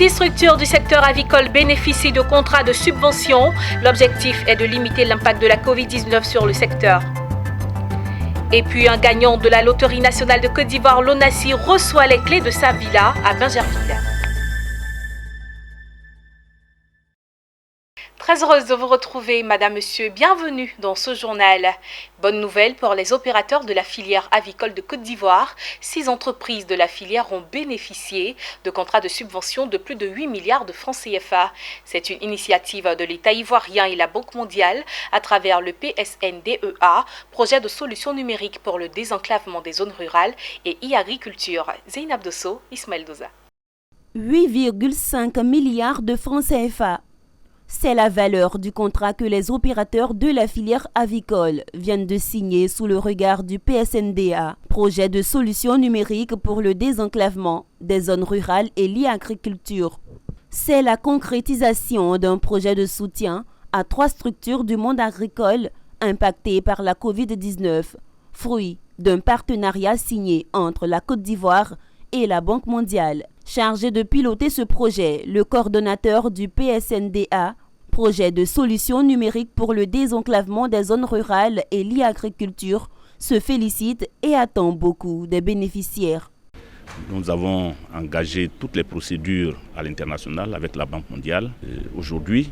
6 structures du secteur avicole bénéficient de contrats de subvention. L'objectif est de limiter l'impact de la Covid-19 sur le secteur. Et puis un gagnant de la Loterie nationale de Côte d'Ivoire, Lonassi, reçoit les clés de sa villa à Bingerville. Très heureuse de vous retrouver, Madame, Monsieur. Bienvenue dans ce journal. Bonne nouvelle pour les opérateurs de la filière avicole de Côte d'Ivoire. 6 entreprises de la filière ont bénéficié de contrats de subvention de plus de 8 milliards de francs CFA. C'est une initiative de l'État ivoirien et la Banque mondiale à travers le PSNDEA, projet de solution numérique pour le désenclavement des zones rurales et e-agriculture. Zeynab Dosso, Ismaël Doza. 8,5 milliards de francs CFA. C'est la valeur du contrat que les opérateurs de la filière avicole viennent de signer sous le regard du PSNDA, projet de solution numérique pour le désenclavement des zones rurales et l'e-agriculture. C'est la concrétisation d'un projet de soutien à 3 structures du monde agricole impactées par la Covid-19, fruit d'un partenariat signé entre la Côte d'Ivoire et la Banque mondiale. Chargé de piloter ce projet, le coordonnateur du PSNDA, projet de solution numérique pour le désenclavement des zones rurales et l'e-agriculture, se félicite et attend beaucoup des bénéficiaires. Nous avons engagé toutes les procédures à l'international avec la Banque mondiale. Aujourd'hui,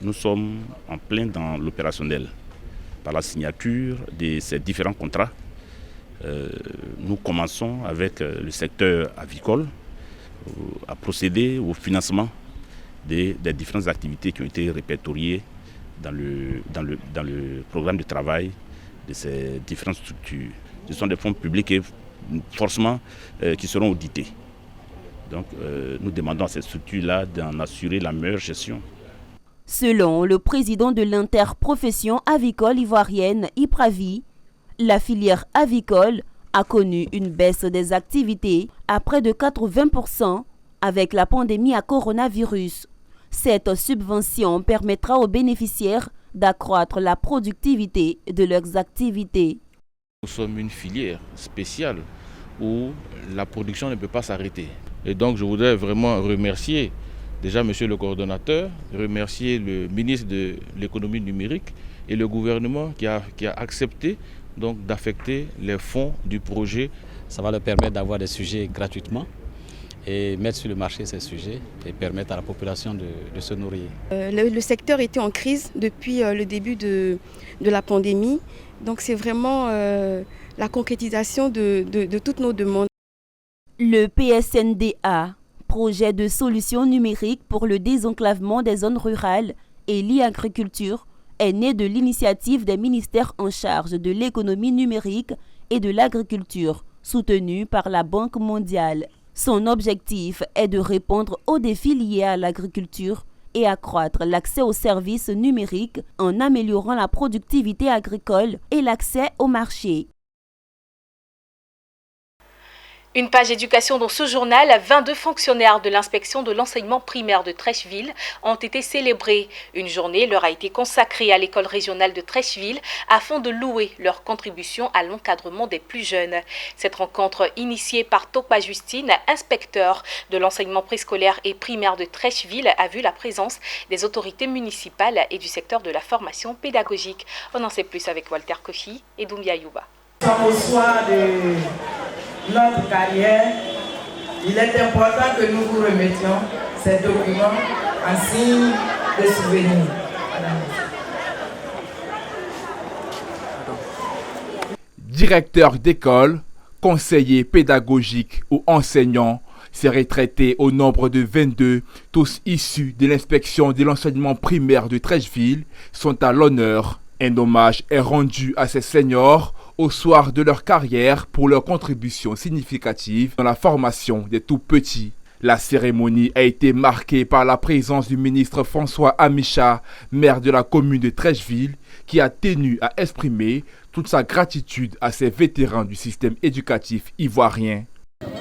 nous sommes en plein dans l'opérationnel. Par la signature de ces différents contrats, nous commençons avec le secteur avicole à procéder au financement des différentes activités qui ont été répertoriées dans le programme de travail de ces différentes structures. Ce sont des fonds publics et forcément qui seront audités. Donc nous demandons à ces structures-là d'en assurer la meilleure gestion. Selon le président de l'interprofession avicole ivoirienne, IPRAVI, la filière avicole a connu une baisse des activités à près de 80% avec la pandémie à coronavirus. Cette subvention permettra aux bénéficiaires d'accroître la productivité de leurs activités. Nous sommes une filière spéciale où la production ne peut pas s'arrêter. Et donc je voudrais vraiment remercier déjà monsieur le coordonnateur, remercier le ministre de l'économie numérique et le gouvernement qui a accepté donc d'affecter les fonds du projet. Ça va leur permettre d'avoir des sujets gratuitement et mettre sur le marché ces sujets et permettre à la population de se nourrir. Le secteur était en crise depuis le début de la pandémie. Donc c'est vraiment la concrétisation de toutes nos demandes. Le PSNDA, projet de solution numérique pour le désenclavement des zones rurales et l'e-agriculture, est né de l'initiative des ministères en charge de l'économie numérique et de l'agriculture, soutenue par la Banque mondiale. Son objectif est de répondre aux défis liés à l'agriculture et accroître l'accès aux services numériques en améliorant la productivité agricole et l'accès au marché. Une page éducation dans ce journal, 22 fonctionnaires de l'inspection de l'enseignement primaire de Trècheville ont été célébrés. Une journée leur a été consacrée à l'école régionale de Trècheville afin de louer leur contribution à l'encadrement des plus jeunes. Cette rencontre initiée par Topa Justine, inspecteur de l'enseignement préscolaire et primaire de Trècheville, a vu la présence des autorités municipales et du secteur de la formation pédagogique. On en sait plus avec Walter Kofi et Doumbia Yuba. Au soir de notre carrière, il est important que nous vous remettions ces documents en signe de souvenir. Directeur d'école, conseiller pédagogique ou enseignant, ces retraités au nombre de 22, tous issus de l'inspection de l'enseignement primaire de Trècheville, sont à l'honneur. Un hommage est rendu à ces seniors au soir de leur carrière pour leur contribution significative dans la formation des tout-petits. La cérémonie a été marquée par la présence du ministre François Amicha, maire de la commune de Trècheville, qui a tenu à exprimer toute sa gratitude à ces vétérans du système éducatif ivoirien.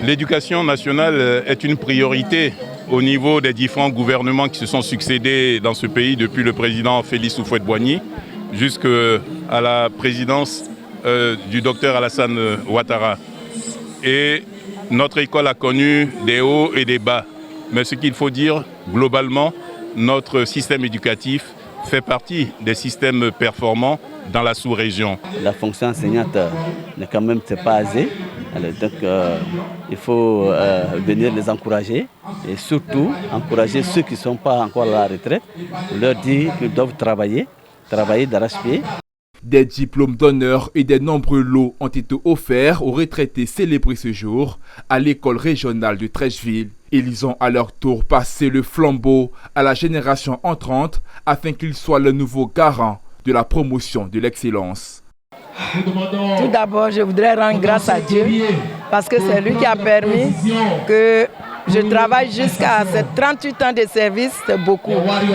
L'éducation nationale est une priorité au niveau des différents gouvernements qui se sont succédés dans ce pays depuis le président Félix Houphouët-Boigny jusqu'à la présidence du docteur Alassane Ouattara. Et notre école a connu des hauts et des bas. Mais ce qu'il faut dire, globalement, notre système éducatif fait partie des systèmes performants dans la sous-région. La fonction enseignante n'est quand même pas aisée. Donc il faut venir les encourager et surtout encourager ceux qui ne sont pas encore à la retraite, leur dire qu'ils doivent travailler d'arrache-pied. Des diplômes d'honneur et des nombreux lots ont été offerts aux retraités célébrés ce jour à l'école régionale de Treichville. Ils ont à leur tour passé le flambeau à la génération entrante afin qu'ils soient le nouveau garant de la promotion de l'excellence. Tout d'abord, je voudrais rendre grâce à Dieu parce que c'est lui qui a permis que je travaille jusqu'à ces 38 ans de service, c'est beaucoup.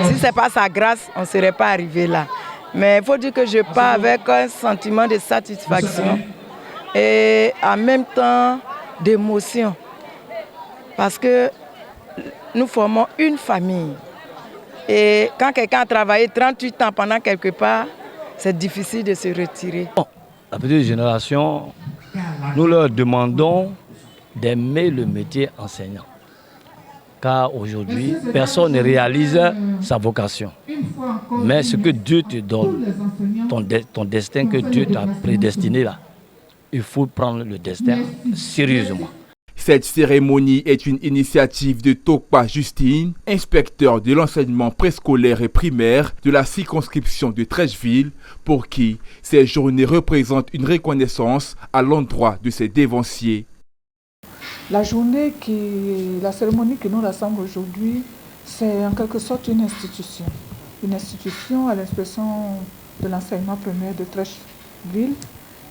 Si ce n'est pas sa grâce, on ne serait pas arrivé là. Mais il faut dire que je pars avec un sentiment de satisfaction et en même temps d'émotion. Parce que nous formons une famille. Et quand quelqu'un a travaillé 38 ans pendant quelque part, c'est difficile de se retirer. La petite génération, nous leur demandons d'aimer le métier enseignant. Car aujourd'hui, personne ne réalise sa vocation. Mais ce que Dieu te donne, ton destin que Dieu t'a prédestiné là, il faut prendre le destin sérieusement. Cette cérémonie est une initiative de Tokpa Justine, inspecteur de l'enseignement préscolaire et primaire de la circonscription de Treichville, pour qui ces journées représentent une reconnaissance à l'endroit de ses dévanciers. La cérémonie qui nous rassemble aujourd'hui, c'est en quelque sorte une institution. Une institution à l'inspection de l'enseignement primaire de Treichville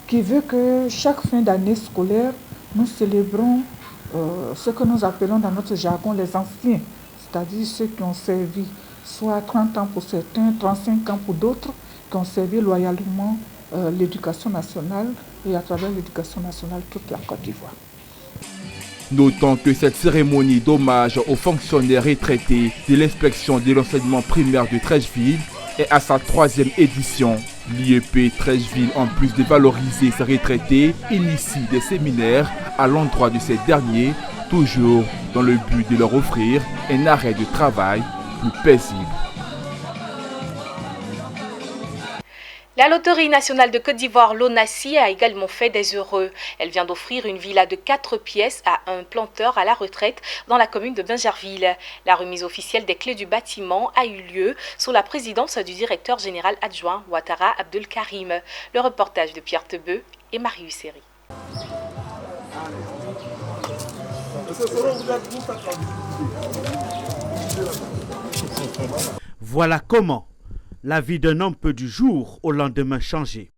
qui veut que chaque fin d'année scolaire, nous célébrons ce que nous appelons dans notre jargon les anciens, c'est-à-dire ceux qui ont servi soit 30 ans pour certains, 35 ans pour d'autres, qui ont servi loyalement l'éducation nationale et à travers l'éducation nationale toute la Côte d'Ivoire. Notons que cette cérémonie d'hommage aux fonctionnaires retraités de l'inspection de l'enseignement primaire de Treichville est à sa 3e édition. L'IEP Treichville, en plus de valoriser ses retraités, initie des séminaires à l'endroit de ces derniers, toujours dans le but de leur offrir un arrêt de travail plus paisible. La Loterie nationale de Côte d'Ivoire, l'ONACI, a également fait des heureux. Elle vient d'offrir une villa de 4 pièces à un planteur à la retraite dans la commune de Bingerville. La remise officielle des clés du bâtiment a eu lieu sous la présidence du directeur général adjoint Ouattara Abdelkarim. Le reportage de Pierre Tebeu et Marius Seri. Voilà comment la vie d'un homme peut du jour au lendemain changer.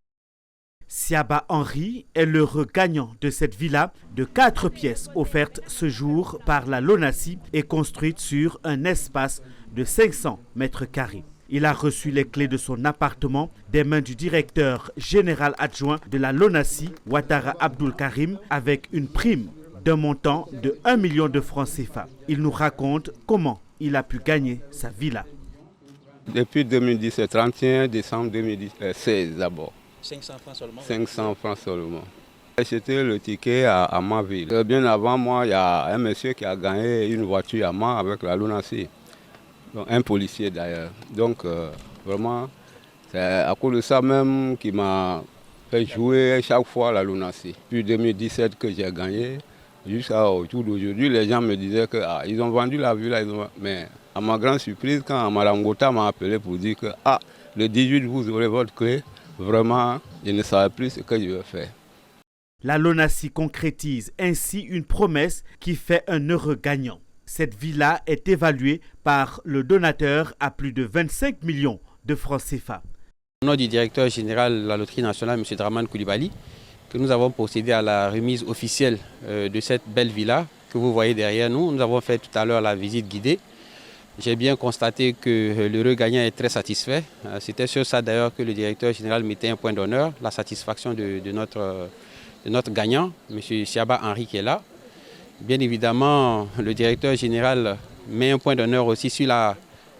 Siaba Henry est l'heureux gagnant de cette villa de 4 pièces offerte ce jour par la LONACI et construite sur un espace de 500 mètres carrés. Il a reçu les clés de son appartement des mains du directeur général adjoint de la LONACI, Ouattara Abdelkarim, avec une prime d'un montant de 1 million de francs CFA. Il nous raconte comment il a pu gagner sa villa. Depuis 2017, 31 décembre 2016 d'abord. 500 francs seulement. 500 francs seulement. J'ai acheté le ticket à ma ville. Bien avant moi, il y a un monsieur qui a gagné une voiture à moi avec la LONACI. Donc, un policier d'ailleurs. Donc vraiment, c'est à cause de ça même qui m'a fait jouer chaque fois la LONACI. Depuis 2017 que j'ai gagné, jusqu'au jour d'aujourd'hui, les gens me disaient qu'ils ont vendu la villa. Mais à ma grande surprise, quand Mme Gota m'a appelé pour dire que le 18 vous aurez votre clé, vraiment, je ne savais plus ce que je vais faire. La LONACI concrétise ainsi une promesse qui fait un heureux gagnant. Cette villa est évaluée par le donateur à plus de 25 millions de francs CFA. Au nom du directeur général de la Loterie nationale, M. Draman Koulibaly, que nous avons procédé à la remise officielle de cette belle villa que vous voyez derrière nous. Nous avons fait tout à l'heure la visite guidée. J'ai bien constaté que l'heureux gagnant est très satisfait. C'était sur ça d'ailleurs que le directeur général mettait un point d'honneur, la satisfaction de notre gagnant, M. Siaba Henry qui est là. Bien évidemment, le directeur général met un point d'honneur aussi sur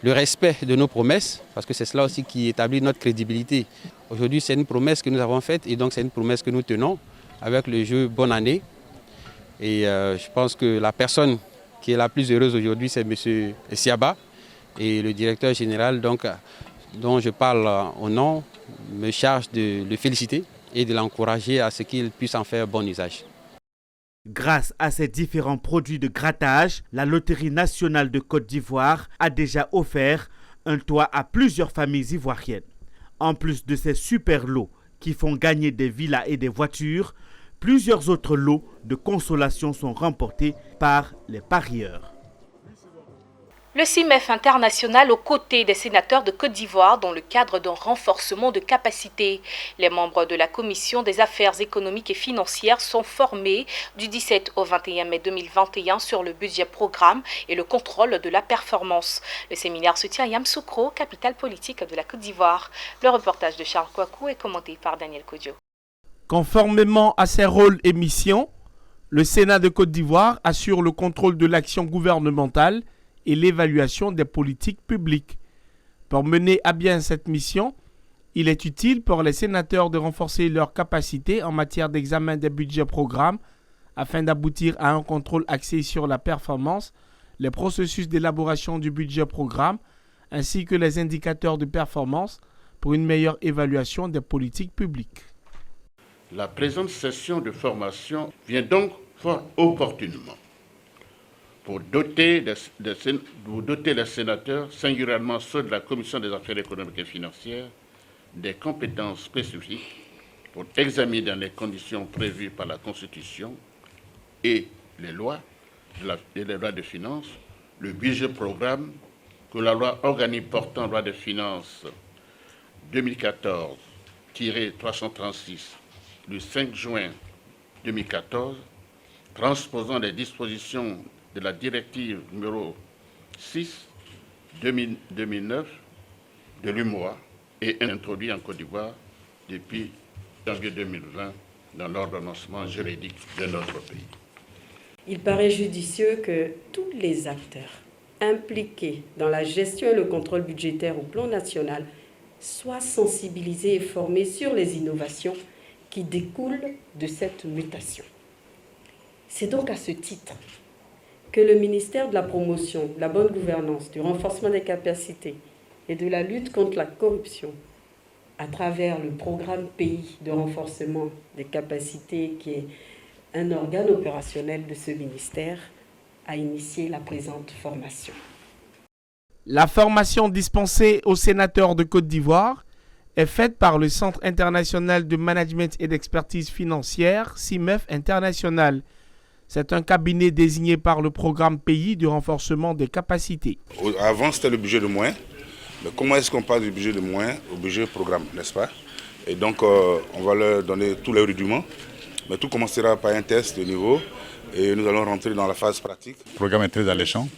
le respect de nos promesses, parce que c'est cela aussi qui établit notre crédibilité. Aujourd'hui, c'est une promesse que nous avons faite et donc c'est une promesse que nous tenons avec le jeu Bonne Année. Et je pense que la personne qui est la plus heureuse aujourd'hui, c'est M. Siaba. Et le directeur général, donc, dont je parle au nom, me charge de le féliciter et de l'encourager à ce qu'il puisse en faire bon usage. Grâce à ces différents produits de grattage, la Loterie nationale de Côte d'Ivoire a déjà offert un toit à plusieurs familles ivoiriennes. En plus de ces super lots qui font gagner des villas et des voitures, plusieurs autres lots de consolation sont remportés par les parieurs. Le CIMEF international aux côtés des sénateurs de Côte d'Ivoire dans le cadre d'un renforcement de capacité. Les membres de la Commission des affaires économiques et financières sont formés du 17 au 21 mai 2021 sur le budget programme et le contrôle de la performance. Le séminaire se tient à Yamoussoukro, capitale politique de la Côte d'Ivoire. Le reportage de Charles Kouakou est commenté par Daniel Kodjo. Conformément à ses rôles et missions, le Sénat de Côte d'Ivoire assure le contrôle de l'action gouvernementale et l'évaluation des politiques publiques. Pour mener à bien cette mission, il est utile pour les sénateurs de renforcer leurs capacités en matière d'examen des budgets programmes afin d'aboutir à un contrôle axé sur la performance, les processus d'élaboration du budget programme ainsi que les indicateurs de performance pour une meilleure évaluation des politiques publiques. La présente session de formation vient donc fort opportunément pour doter les sénateurs, singulièrement ceux de la Commission des affaires économiques et financières, des compétences spécifiques pour examiner dans les conditions prévues par la Constitution et les lois de finances, le budget programme que la loi organique portant loi de finances 2014-336 du 5 juin 2014, transposant les dispositions de la directive numéro 6/2009 de l'UMOA et introduit en Côte d'Ivoire depuis janvier 2020 dans l'ordonnancement juridique de notre pays. Il paraît judicieux que tous les acteurs impliqués dans la gestion et le contrôle budgétaire au plan national soient sensibilisés et formés sur les innovations qui découlent de cette mutation. C'est donc à ce titre que le ministère de la Promotion, de la bonne gouvernance, du renforcement des capacités et de la lutte contre la corruption, à travers le programme Pays de renforcement des capacités, qui est un organe opérationnel de ce ministère, a initié la présente formation. La formation dispensée aux sénateurs de Côte d'Ivoire est faite par le Centre international de management et d'expertise financière, CIMEF International. C'est un cabinet désigné par le programme Pays du renforcement des capacités. Avant, c'était le budget de moyens. Mais comment est-ce qu'on passe du budget de moyens au budget programme, n'est-ce pas? Et donc, on va leur donner tous les rudiments. Mais tout commencera par un test de niveau et nous allons rentrer dans la phase pratique. Le programme est très alléchant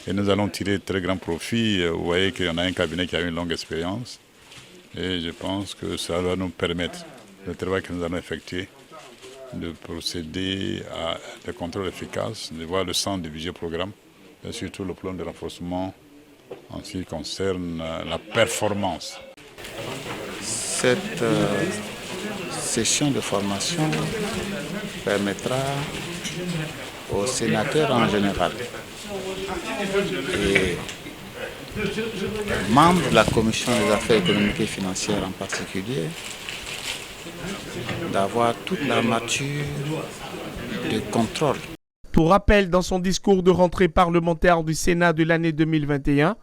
et nous allons tirer très grand profit. Vous voyez qu'il y en a un cabinet qui a une longue expérience et je pense que ça va nous permettre, le travail que nous allons effectuer, de procéder à des contrôles efficaces, de voir le sens du budget programme et surtout le plan de renforcement en ce qui concerne la performance. Cette session de formation permettra aux sénateurs en général et aux membres de la Commission des affaires économiques et financières en particulier d'avoir toute l'armature de contrôle. Pour rappel, dans son discours de rentrée parlementaire du Sénat de l'année 2021,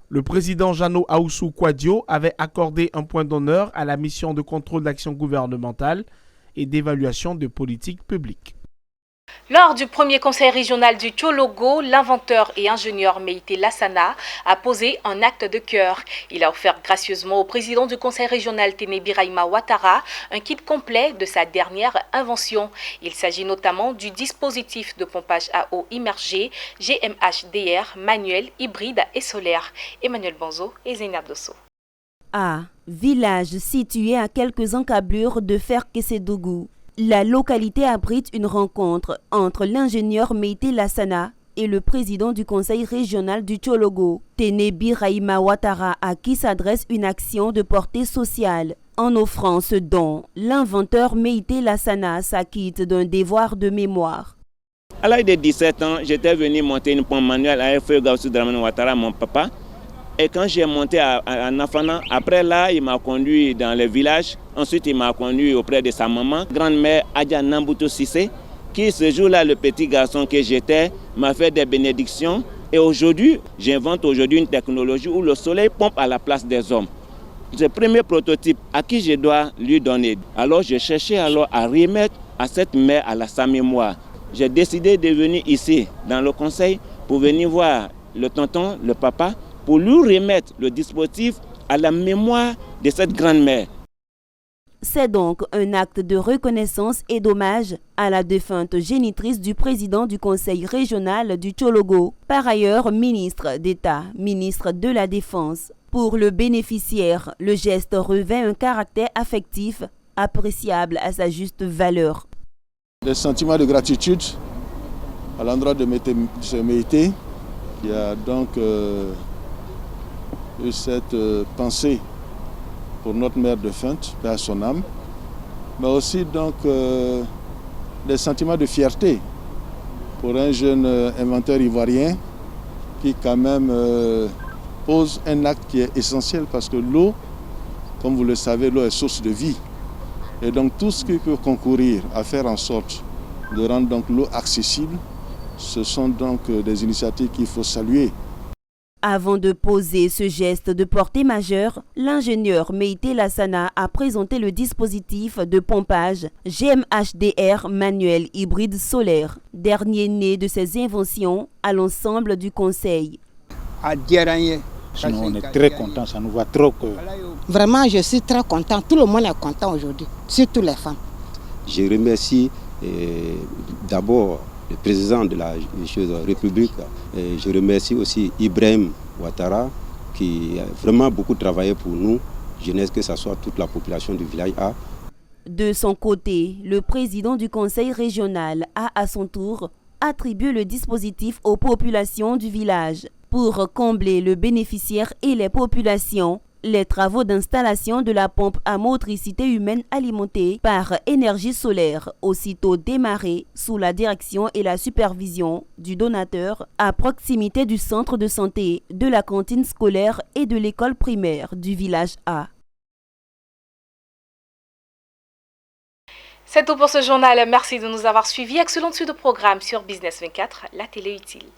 le président Jeannot Ahoussou Kouadio avait accordé un point d'honneur à la mission de contrôle d'action gouvernementale et d'évaluation de politique publique. Lors du premier conseil régional du Tchologo, l'inventeur et ingénieur Meïté Lassana a posé un acte de cœur. Il a offert gracieusement au président du conseil régional Téné Birahima Ouattara un kit complet de sa dernière invention. Il s'agit notamment du dispositif de pompage à eau immergé GMHDR manuel, hybride et solaire. Emmanuel Bonzo et Zeynab Dosso. Village situé à quelques encablures de Ferkessédougou. La localité abrite une rencontre entre l'ingénieur Meïté Lassana et le président du conseil régional du Tchologo, Téné Birahima Ouattara, à qui s'adresse une action de portée sociale. En offrant ce don, l'inventeur Meïté Lassana s'acquitte d'un devoir de mémoire. À l'âge de 17 ans, j'étais venu monter une pompe manuelle avec Feu Gaussou Dramane Ouattara, mon papa. Et quand j'ai monté à Nafana, après là, il m'a conduit dans le village. Ensuite, il m'a conduit auprès de sa maman, grand-mère Adja Namboutou Sissé, qui ce jour-là, le petit garçon que j'étais, m'a fait des bénédictions. Et aujourd'hui, j'invente une technologie où le soleil pompe à la place des hommes. C'est le premier prototype à qui je dois lui donner. Alors, je cherchais à remettre à cette mère à sa mémoire. J'ai décidé de venir ici, dans le conseil, pour venir voir le tonton, le papa, pour lui remettre le dispositif à la mémoire de cette grand-mère. C'est donc un acte de reconnaissance et d'hommage à la défunte génitrice du président du conseil régional du Tchologo, par ailleurs ministre d'État, ministre de la Défense. Pour le bénéficiaire, le geste revêt un caractère affectif appréciable à sa juste valeur. Des sentiments de gratitude à l'endroit de ce Méité qui a donc eu cette pensée pour notre mère défunte, paix à son âme, mais aussi donc des sentiments de fierté pour un jeune inventeur ivoirien qui quand même pose un acte qui est essentiel parce que l'eau, comme vous le savez, l'eau est source de vie. Et donc tout ce qui peut concourir à faire en sorte de rendre donc l'eau accessible, ce sont donc des initiatives qu'il faut saluer. Avant de poser ce geste de portée majeure, l'ingénieur Meïté Lassana a présenté le dispositif de pompage GMHDR manuel hybride solaire, dernier né de ses inventions à l'ensemble du conseil. Sinon, on est très content, ça nous va trop que... Vraiment, je suis très content. Tout le monde est content aujourd'hui, surtout les femmes. Je remercie d'abord le président de la République. Et je remercie aussi Ibrahim Ouattara qui a vraiment beaucoup travaillé pour nous, jeunesse, que ce soit toute la population du village A. De son côté, le président du conseil régional a à son tour attribué le dispositif aux populations du village. Pour combler le bénéficiaire et les populations, les travaux d'installation de la pompe à motricité humaine alimentée par énergie solaire, aussitôt démarrés sous la direction et la supervision du donateur à proximité du centre de santé, de la cantine scolaire et de l'école primaire du village A. C'est tout pour ce journal. Merci de nous avoir suivis. Excellente suite de programme sur Business 24, la télé utile.